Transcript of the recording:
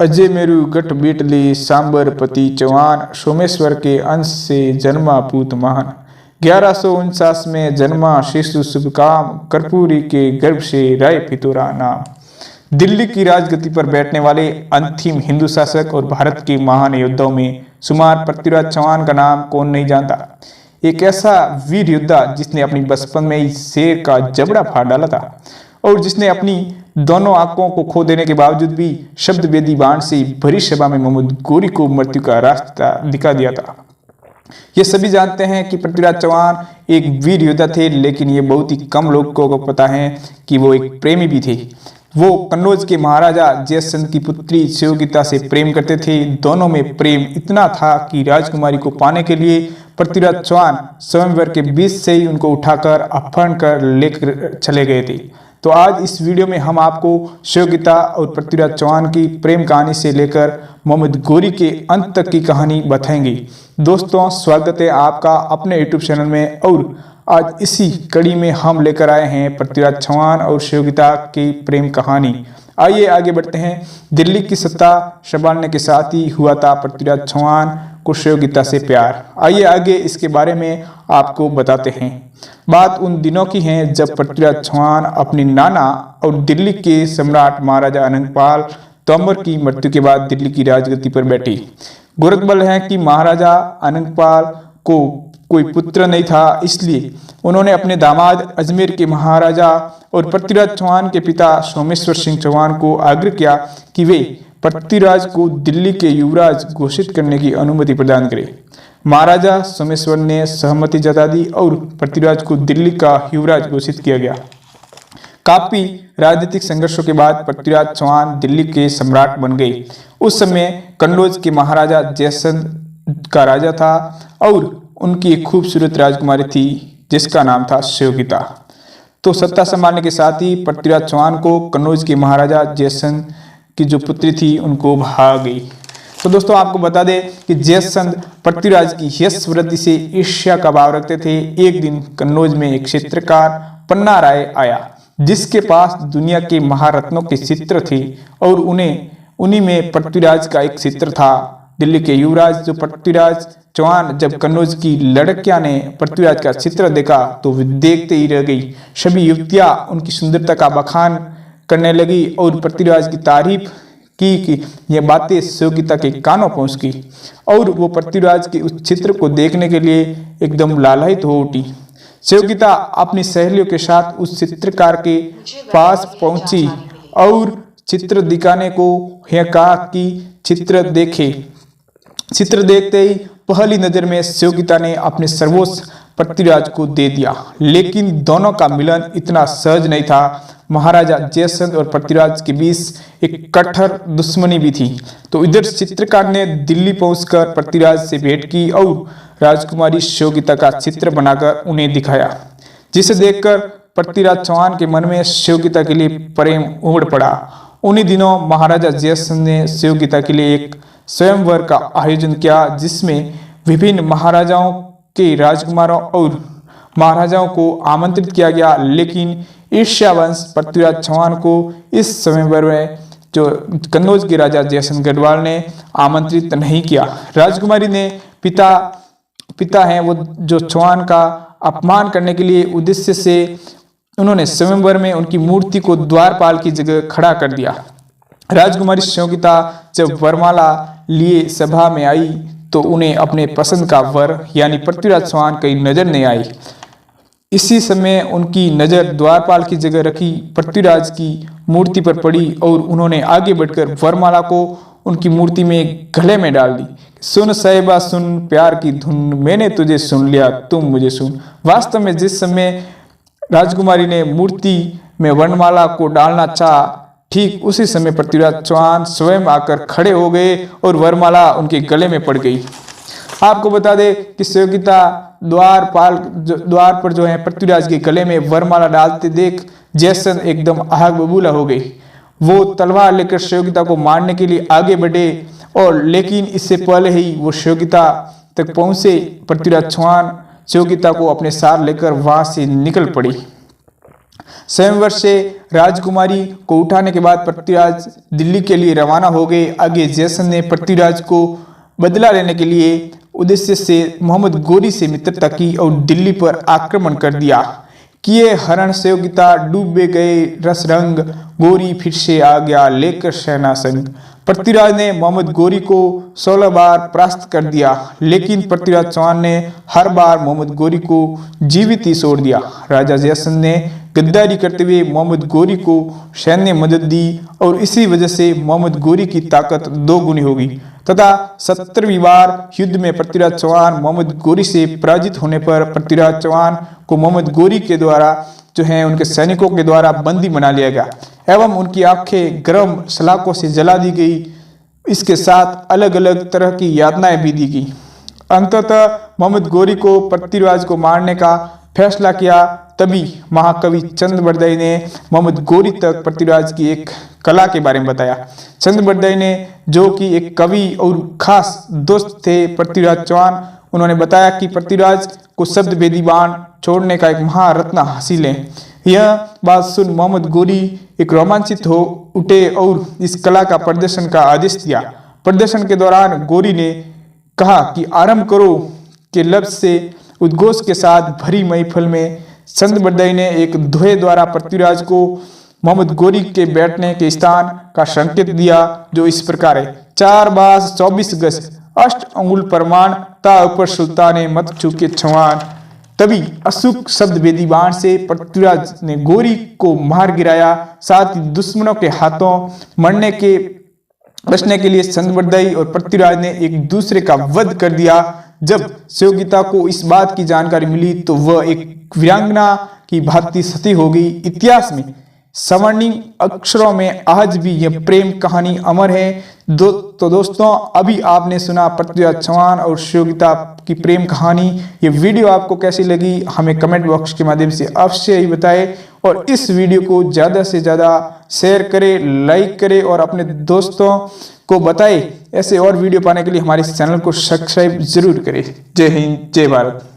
अजय मेरु गठ Beetle sambar पति चौहान, सोमेश्वर के अंश से जन्मा पूत महान। 1149 में जन्मा शिशु शुभकाम, कर्पूरी के गर्भ से राय फितूरा नाम। दिल्ली की राजगद्दी पर बैठने वाले अंतिम हिंदू शासक और भारत के महान योद्धाओं में शुमार पृथ्वीराज चौहान का नाम कौन नहीं जानता। एक ऐसा वीर योद्धा जिसने अपनी बचपन में ही शेर का जबड़ा फाड़ डाला था और जिसने अपनी दोनों आंखों को खो देने के बावजूद भी शब्द वेदी बाण से भरी सभा में मोहम्मद गोरी को मृत्यु का रास्ता दिखा दिया था। ये सभी जानते हैं कि पृथ्वीराज चौहान एक वीर योद्धा थे, लेकिन ये बहुत ही कम लोगों को पता है कि वो एक प्रेमी भी थे। वो कन्नौज के महाराजा जयचंद की पुत्री शिवगीता से प्रेम करते थे। दोनों में प्रेम इतना था कि राजकुमारी को पाने के लिए पृथ्वीराज चौहान स्वयंवर के बीच से ही उनको उठाकर अपहरण कर लेकर चले गए थे। तो आज इस वीडियो में हम आपको शिवगीता और पृथ्वीराज चौहान की प्रेम कहानी से लेकर मोहम्मद गोरी के अंत तक की कहानी बताएंगे। दोस्तों, स्वागत है आपका अपने यूट्यूब चैनल में। और आज इसी कड़ी में हम लेकर आए हैं पृथ्वीराज चौहान और शिवगीता की प्रेम कहानी। आइए आगे बढ़ते हैं। दिल्ली की सत्ता संभालने के साथ ही हुआ था पृथ्वीराज चौहान को शिवगीता से प्यार। आइए आगे इसके बारे में आपको बताते हैं। बात उन दिनों की है जब पृथ्वीराज चौहान अपनी नाना और दिल्ली के सम्राट महाराजा अनंगपाल तोमर की मृत्यु के बाद दिल्ली की राजगद्दी पर बैठे। गौरतलब है कि महाराजा अनंगपाल को कोई पुत्र नहीं था, इसलिए उन्होंने अपने दामाद अजमेर के महाराजा और पृथ्वीराज चौहान के पिता सोमेश्वर सिंह चौहान को आग्रह किया कि वे पृथ्वीराज को दिल्ली के युवराज घोषित करने की अनुमति प्रदान करें। महाराजा सोमेश्वर ने सहमति जता दी और पृथ्वीराज को दिल्ली का युवराज घोषित किया गया। काफी राजनीतिक संघर्षों के बाद पृथ्वीराज चौहान दिल्ली के सम्राट बन गए। उस समय कन्नौज के महाराजा जयचंद का राजा था और उनकी एक खूबसूरत राजकुमारी थी जिसका नाम था शिवगीता। तो सत्ता संभालने के साथ ही पृथ्वीराज चौहान को कन्नौज के महाराजा जयचंद की जो पुत्री थी उनको भाग गई। तो दोस्तों, आपको बता दें कि जयचंद पृथ्वीराज की यश वृद्धि से ईर्ष्या का भाव रखते थे। एक दिन कन्नौज में एक चित्रकार पन्ना राय आया जिसके पास दुनिया के महारत्नों के चित्र थे और उन्हीं में पृथ्वीराज का एक चित्र था। दिल्ली के युवराज जो पृथ्वीराज चौहान जब कन्नौज की लड़कियां ने पृथ्वीराज का चित्र देखा तो वे देखते ही रह गई। सभी युवतियां उनकी सुंदरता का बखान करने लगी और पृथ्वीराज की तारीफ की कि यह बातें शिवगीता के कानों पहुंच गई और वो पृथ्वीराज के उस चित्र को देखने के लिए एकदम लालायित हो उठी। शिवगीता अपनी सहेलियों के साथ उस चित्रकार के पास पहुंची और चित्र दिखाने को यह कहा कि चित्र देखे। चित्र देखते ही पहली नजर में शिवगीता ने अपने सर्वोच्च पृथ्वीराज को दे दिया, लेकिन दोनों का मिलन इतना सहज नहीं था। महाराजा जयचंद और पृथ्वीराज के बीच एक कट्टर दुश्मनी भी थी। तो इधर चित्रकार ने दिल्ली पहुंचकर पृथ्वीराज से भेंट की और राजकुमारी शिवगीता का चित्र बनाकर उन्हें दिखाया, जिसे देखकर पृथ्वीराज चौहान के मन में शिवगीता के लिए प्रेम उमड़ पड़ा। उन्हीं दिनों महाराजा जयचंद ने शिवगीता के लिए एक स्वयंवर का आयोजन किया जिसमें विभिन्न महाराजाओं के राजकुमारों और महाराजाओं को आमंत्रित किया गया, लेकिन ईर्ष्यावंश पृथ्वीराज चौहान को इस स्वयंवर में जो कन्नौज के राजा जयचंद गढ़वाल ने आमंत्रित नहीं किया। राजकुमारी ने पिता हैं वो जो चौहान का अपमान करने के लिए उद्देश्य से उन्होंने स्वयंवर में उनकी मूर्ति को द्वारपाल की जगह खड़ा कर दिया। राजकुमारी शिवगीता जब वरमाला लिए सभा में आई तो उन्हें अपने पसंद का वर यानी पृथ्वीराज चौहान की नजर नहीं आई। इसी समय उनकी नजर द्वारपाल की जगह रखी पृथ्वीराज की मूर्ति पर पड़ी और उन्होंने आगे बढ़कर वरमाला को उनकी मूर्ति में गले में डाल दी। सुन साहिबा सुन, प्यार की धुन, मैंने तुझे सुन लिया, तुम मुझे सुन। वास्तव में जिस समय राजकुमारी ने मूर्ति में वर्णमाला को डालना चाहा, ठीक उसी समय पृथ्वीराज चौहान स्वयं आकर खड़े हो गए और वरमाला उनके गले में पड़ गई। आपको बता दें कि शिवगीता द्वार पर जो है पृथ्वीराज के गले में वरमाला डालते देख जयचंद एकदम आग बबूला हो गई। वो तलवार लेकर शिवगीता को मारने के लिए आगे बढ़े और लेकिन इससे पहले ही वो शिवगीता तक पहुंचे पृथ्वीराज चौहान शिवगीता को अपने साथ लेकर वहां से निकल पड़ी। स्वयंवर से राजकुमारी को उठाने के बाद पृथ्वीराज दिल्ली के लिए रवाना हो गए। आगे जयसन ने पृथ्वीराज को बदला लेने के लिए उद्देश्य से मोहम्मद गोरी से मित्रता की और दिल्ली पर आक्रमण कर दिया। किए हरण सहयोगिता डूबे गए रस रंग, गोरी फिर से आ गया लेकर सेना संग। पृथ्वीराज ने मोहम्मद गोरी को 16 बार परास्त कर दिया, लेकिन पृथ्वीराज चौहान ने हर बार मोहम्मद गोरी को जीवित ही छोड़ दिया। राजा जयसन ने गद्दारी करते हुए मोहम्मद गोरी को सैन्य मदद दी और इसी वजह से मोहम्मद गोरी की ताकत 2 गुनी हो गई तथा 17वीं बार युद्ध में पृथ्वीराज चौहान मोहम्मद गोरी से पराजित होने पर पृथ्वीराज चौहान को मोहम्मद गोरी के द्वारा जो है उनके सैनिकों के द्वारा बंदी बना लिया गया एवं उनकी आंखें गर्म सलाखों से जला दी गई। इसके साथ अलग अलग तरह की यातनाएं भी दी गई। अंततः मोहम्मद गोरी को पृथ्वीराज को मारने का फैसला किया। तभी महाकवि चंद बरदाई ने मोहम्मद गोरी तक पृथ्वीराज की एक कला के बारे में बताया। चंद बरदाई ने, जो कि एक कवि और खास दोस्त थे पृथ्वीराज चौहान, उन्होंने बताया कि पृथ्वीराज को शब्द भेदी बाण छोड़ने का एक महारत्न हासिल है। यह बात सुन मोहम्मद गोरी एक रोमांचित हो उठे और इस कला का प्रदर्शन का आदेश दिया। प्रदर्शन के दौरान गोरी ने कहा कि आरंभ करो के लफ्ज से उद्घोष के साथ भरी महफिल में चंद बरदाई ने एक दोहे द्वारा पृथ्वीराज को मोहम्मद गोरी के बैठने के स्थान का संकेत दिया, जो इस प्रकार है। 4 बास 24 गज 8 अंगुल परमाण ता ऊपर सुल्ताने मत चूके छवान। तभी अशुक शब्द भेदी बाण से पृथ्वीराज ने गोरी को मार गिराया। साथ ही दुश्मनों के हाथों मरने के बचने के लिए चंद बरदाई और पृथ्वीराज ने एक दूसरे का वध कर दिया। जब सहयोगिता को इस बात की जानकारी मिली तो वह एक वीरांगना की भांति सती हो गई। इतिहास में स्वर्णिम अक्षरों में आज भी यह प्रेम कहानी अमर है। तो दोस्तों, अभी आपने सुना पृथ्वीराज चौहान और सहयोगिता की प्रेम कहानी। ये वीडियो आपको कैसी लगी हमें कमेंट बॉक्स के माध्यम से अवश्य ही बताएं और इस वीडियो को ज़्यादा से ज़्यादा शेयर करें, लाइक करें और अपने दोस्तों को बताएं। ऐसे और वीडियो पाने के लिए हमारे चैनल को सब्सक्राइब जरूर करें। जय हिंद, जय भारत।